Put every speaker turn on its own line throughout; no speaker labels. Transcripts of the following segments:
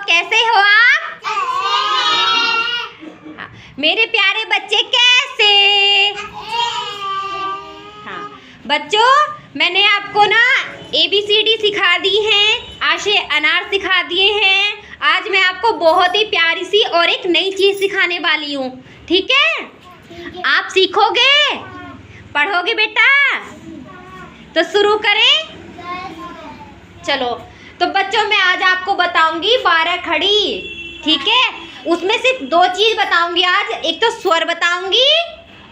कैसे हो आप? हाँ, मेरे प्यारे बच्चे कैसे? हाँ बच्चों, मैंने आपको ना ABCD सिखा दी हैं, आ से अनार सिखा दिए हैं। आज मैं आपको बहुत ही प्यारी सी और एक नई चीज़ सिखाने वाली हूँ। ठीक है? आप सीखोगे, पढ़ोगे बेटा? तो शुरू करें। चलो, तो बच्चों मैं आज आपको बताऊंगी 12 खड़ी। ठीक है? उसमें सिर्फ 2 चीज़ बताऊंगी आज। एक तो स्वर बताऊंगी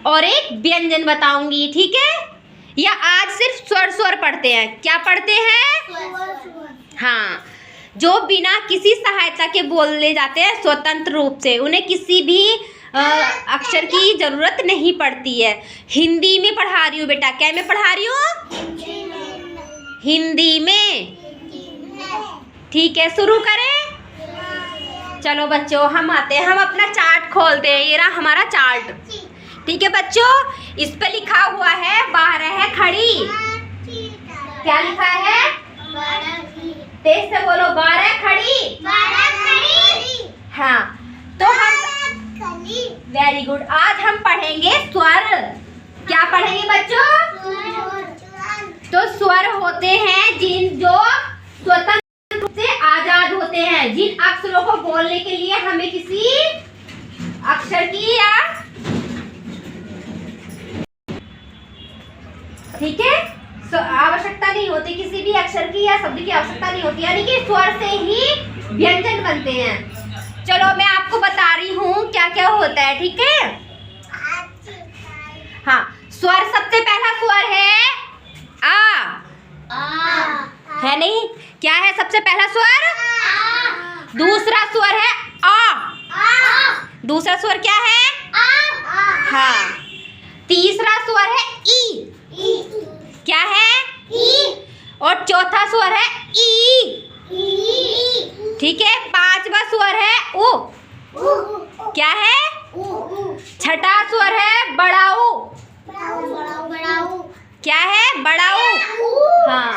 और एक व्यंजन बताऊंगी। ठीक है? या आज सिर्फ स्वर पढ़ते हैं। क्या पढ़ते हैं? हाँ, जो बिना किसी सहायता के बोले जाते हैं स्वतंत्र रूप से। उन्हें किसी भी अक्षर की जरूरत नहीं पड़ती है। हिंदी में पढ़ा रही हूँ बेटा। क्या में पढ़ा रही हूँ? हिंदी में। ठीक है, शुरू करें। चलो बच्चों, हम आते हैं, हम अपना चार्ट खोलते हैं। ये रहा हमारा चार्ट। ठीक है बच्चों, इस पे लिखा हुआ है 12 खड़ी। क्या लिखा है? तेज से बोलो, 12 खड़ी। हाँ, तो हम वेरी गुड। आज हम पढ़ेंगे स्वर। क्या पढ़ेंगे बच्चों? तो स्वर होते हैं जो स्वतंत्र रूप से आजाद होते हैं, जिन अक्षरों को बोलने के लिए हमें किसी अक्षर की या ठीक है आवश्यकता नहीं होती, किसी भी अक्षर की या शब्द की आवश्यकता नहीं होती, यानी कि स्वर से ही व्यंजन बनते हैं। चलो मैं आपको बता रही हूँ क्या क्या होता है। ठीक है? हाँ, स्वर, सबसे पहला स्वर है आ। है नहीं? क्या है सबसे पहला स्वर? दूसरा स्वर है आ। दूसरा स्वर क्या है? हाँ। तीसरा स्वर है ई। क्या है? ई। और चौथा स्वर है ई। ठीक है, 5वां स्वर है उ। क्या है? छठा स्वर है बड़ा उ। क्या है? बड़ा उ। हाँ।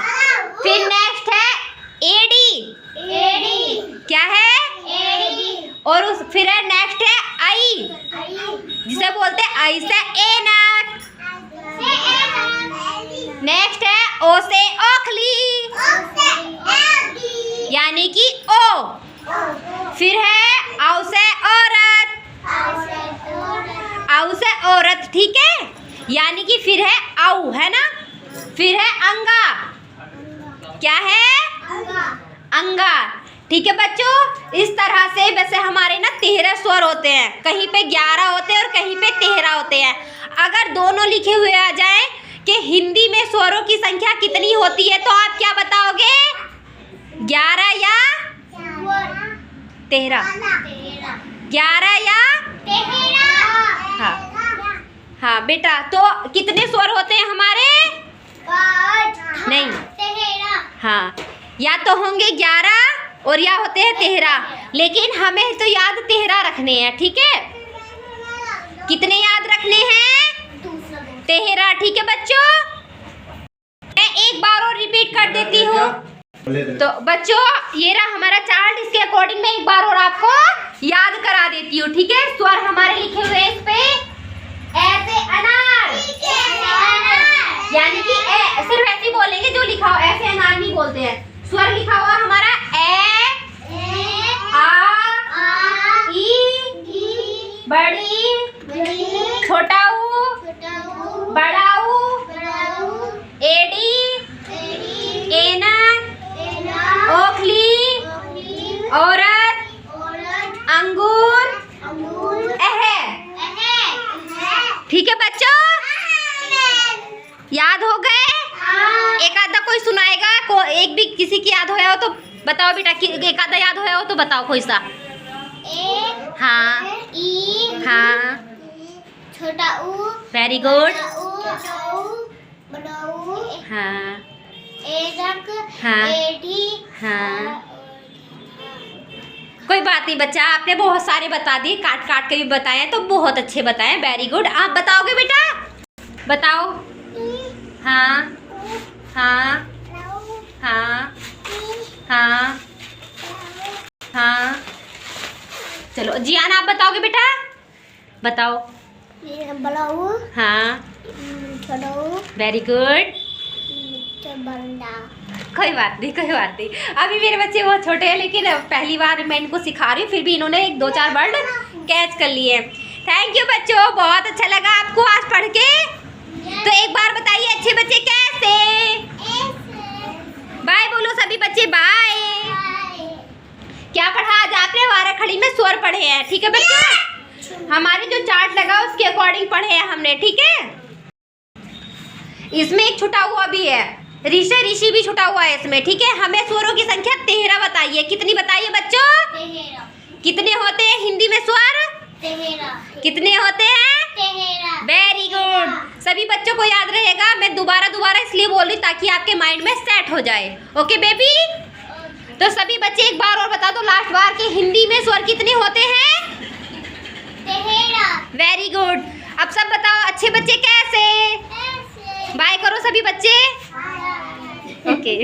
फिर नेक्स्ट है एडी। क्या है? और फिर है नेक्स्ट है आई, जिसे बोलते हैं आई से ऐनक। नेक्स्ट है ओ से ओखली, यानी कि ओ। फिर है औ से औरत, औ से औरत। ठीक है? यानी कि फिर है औ, है ना? फिर है अंगा। क्या है? अंगा। ठीक है बच्चों, इस तरह से वैसे हमारे ना 13 स्वर होते हैं। कहीं पे 11 होते हैं और कहीं पे 13 होते हैं। अगर दोनों लिखे हुए आ जाए कि हिंदी में स्वरों की संख्या कितनी होती है, तो आप क्या बताओगे? 11 या 13? 11 या 13? हाँ बेटा, तो कितने स्वर होते हैं हमारे? 5 नहीं, 13। हाँ, या तो होंगे 11 और या होते हैं 13, लेकिन हमें तो याद 13 रखने हैं। ठीक है? कितने याद रखने हैं? 13। ठीक है बच्चों, मैं एक बार और रिपीट कर देती हूँ। तो बच्चों, ये रहा हमारा चार्ट। इसके अकॉर्डिंग मैं एक बार और आपको याद करा देती हूँ। ठीक है? स्वर हमारे लिखे हुए हैं इस पे। ऐसे अनार, यानी कि सिर्फ ऐसे बोलेंगे जो लिखा हो, ऐसे अनार नहीं बोलते हैं। स्वर लिखा हुआ हमारा ए, आ, ई, बड़ी, छोटा ऊ, बड़ा ऊ, एडी, ऐनक, ओखली, औरत, अंगूर, एहे। ठीक है बच्चों, याद हो गए? एक आधा कोई सुनाएगा? एक भी किसी की याद होया हो तो बताओ बेटा। एक आधा याद होया हो तो बताओ कोई सा। हाँ, ई, हाँ, छोटा ऊ, वेरी गुड, बड़ा ऊ, हाँ, ऐनक, हाँ, एडी, हाँ। कोई बात नहीं बच्चा, आपने बहुत सारे बता दिए, काट काट के भी बताए, तो बहुत अच्छे बताएं। Very good. आप बताओगे बेटा? बताओ। हाँ, हाँ, हाँ, हाँ, हाँ चलो जियान आप बताओगे बेटा, बताओ। हाँ वेरी गुड। कोई बात नहीं, कोई बात नहीं। अभी मेरे बच्चे बहुत छोटे हैं, लेकिन पहली बार मैं इनको सिखा रही हूँ, फिर भी इन्होंने 1-2-4 वर्ड कैच कर लिए। थैंक यू बच्चों, बहुत अच्छा लगा आपको आज पढ़ के। तो एक बार बताइए अच्छे बच्चे कैसे। बाय बोलो सभी बच्चे, बाय। क्या पढ़ा आज आपने? वाराखड़ी में स्वर पढ़े हैं, ठीक है बच्चे। हमारे जो चार्ट लगा उसके अकॉर्डिंग पढ़े हैं हमने, ठीक है। इसमें एक छुटा हुआ भी है, ऋषि ऋषि भी छुटा हुआ है इसमें, ठीक है। हमें स्वरों की संख्या 13 बताइए। कितनी बताइए बच्चों?
13।
कितने होते हैं हिंदी में स्वर?
13।
कितने होते हैं?
13।
Very good. सभी बच्चों को याद रहेगा। मैं दोबारा इसलिए बोल रही ताकि आपके माइंड में सेट हो जाए। Okay baby. तो सभी बच्चे एक बार और बता दो लास्ट बार कि हिंदी में स्वर कितने होते हैं?
13।
Very good. अब सब बताओ अच्छे बच्चे कैसे। बाय करो सभी बच्चे। ओके